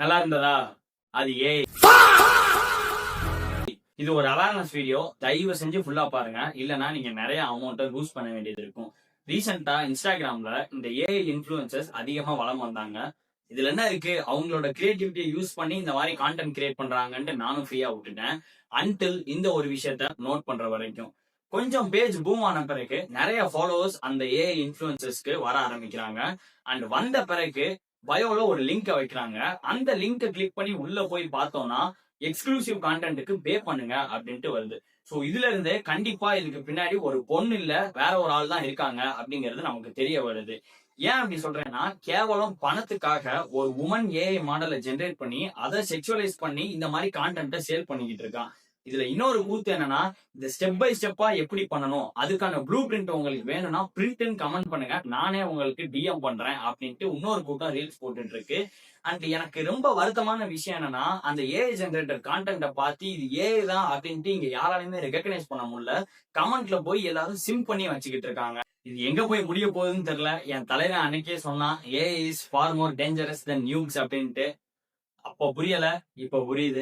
நல்லா இருந்ததா? அது ஏஐ. இது ஒரு அவேர்னஸ் வீடியோ. தயவு செஞ்சு ஃபுல்லா பாருங்க. இல்லனா நீங்க நிறைய அமௌண்ட்டை லூஸ் பண்ண வேண்டியது இருக்கும். ரீசெண்டா இன்ஸ்டாகிராம்ல இந்த ஏஐ இன்ஃப்ளூயன்சர்ஸ் அதிகமா வளம் வந்தாங்க. இதுல என்ன இருக்கு? அவங்களோட கிரியேட்டிவிட்டியை யூஸ் பண்ணி இந்த மாதிரி கான்டென்ட் கிரியேட் பண்றாங்கன்ட்டு நானும் ஃப்ரீயா விட்டுட்டேன். அன்டில் இந்த ஒரு விஷயத்த நோட் பண்ற வரைக்கும். கொஞ்சம் பேஜ் பூம் ஆன பிறகு நிறைய ஃபாலோவர்ஸ் அந்த ஏஐ இன்ஃப்ளூயன்சர்ஸ்க்கு வர ஆரம்பிக்கிறாங்க. அண்ட் வந்த பிறகு பயோல ஒரு லிங்க் வைக்கிறாங்க. அந்த லிங்கை கிளிக் பண்ணி உள்ள போய் பார்த்தோம்னா எக்ஸ்க்ளூசிவ் கான்டென்ட்டுக்கு பே பண்ணுங்க அப்படின்ட்டு வருது. சோ இதுல இருந்து கண்டிப்பா இதுக்கு பின்னாடி ஒரு பொண்ணு இல்ல வேற ஒரு ஆள் தான் இருக்காங்க அப்படிங்கிறது நமக்கு தெரிய வருது. ஏன் அப்படி சொல்றேன்னா, கேவலம் பணத்துக்காக ஒரு உமன் ஏஐ மாடலை ஜென்ரேட் பண்ணி அதை செக்ஷுவலைஸ் பண்ணி இந்த மாதிரி கான்டென்ட்டை சேல் பண்ணிக்கிட்டு இருக்கான். இதுல இன்னொரு கூத்து என்னன்னா, இந்த ஸ்டெப் பை ஸ்டெப்பா எப்படி பண்ணணும், அதுக்கான ப்ளூ பிரிண்ட் உங்களுக்கு வேணும்னா பிரிண்ட்னு கமெண்ட் பண்ணுங்க, நானே உங்களுக்கு டிஎம் பண்றேன் அப்படின்ட்டு இன்னொரு கூட்டம் ரீல்ஸ் போட்டுட்டு இருக்கு. அண்ட் எனக்கு ரொம்ப வருத்தமான விஷயம் என்னன்னா, அந்த ஏஐ ஜென்ரேட்டர் கான்டென்ட்டை பார்த்து இது ஏஐ தான் அப்படின்ட்டு இங்க யாராலையுமே ரெகக்னைஸ் பண்ண முடியல. கமெண்ட்ல போய் எல்லாரும் சிம் பண்ணி வச்சுக்கிட்டு இருக்காங்க. இது எங்க போய் முடிய போகுதுன்னு தெரியல. என் தலைவன் அன்னைக்கே சொன்னான், AI is far more dangerous than nukes அப்படின்ட்டு. அப்போ புரியல, இப்ப புரியுது.